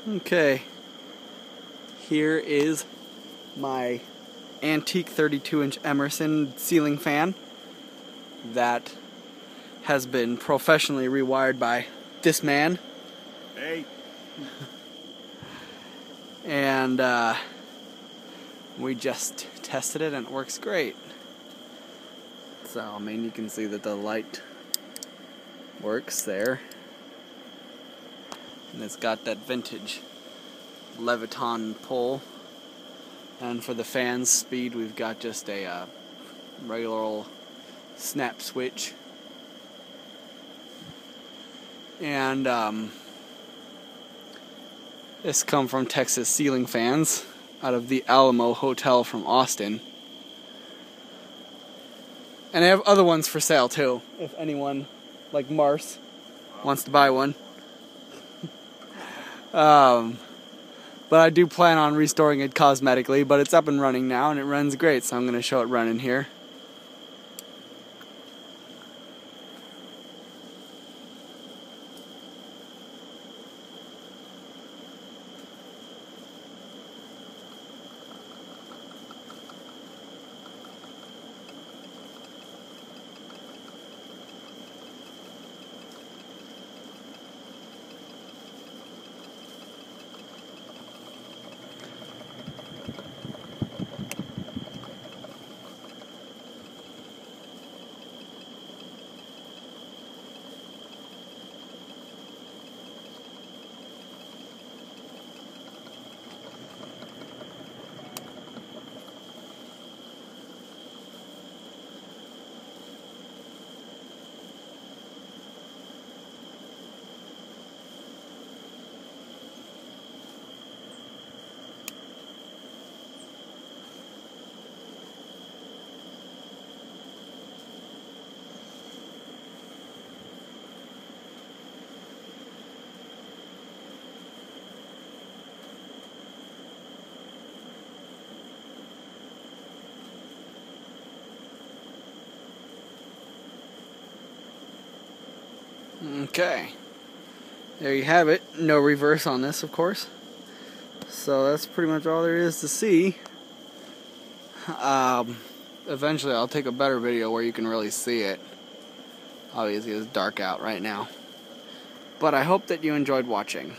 Okay, here is my antique 32-inch Emerson ceiling fan that has been professionally rewired by this man. Hey. And we just tested it and it works great. So, I mean, you can see that the light works there. And it's got that vintage Leviton pull. And for the fan speed, we've got just a regular old snap switch. And this come from Texas Ceiling Fans out of the Alamo Hotel from Austin. And I have other ones for sale too, if anyone, like Mars, wants to buy one. But I do plan on restoring it cosmetically, but it's up and running now and it runs great, so I'm going to show it running here. Okay, there you have it. No reverse on this, of course. So that's pretty much all there is to see. Eventually I'll take a better video where you can really see it. Obviously it's dark out right now. But I hope that you enjoyed watching.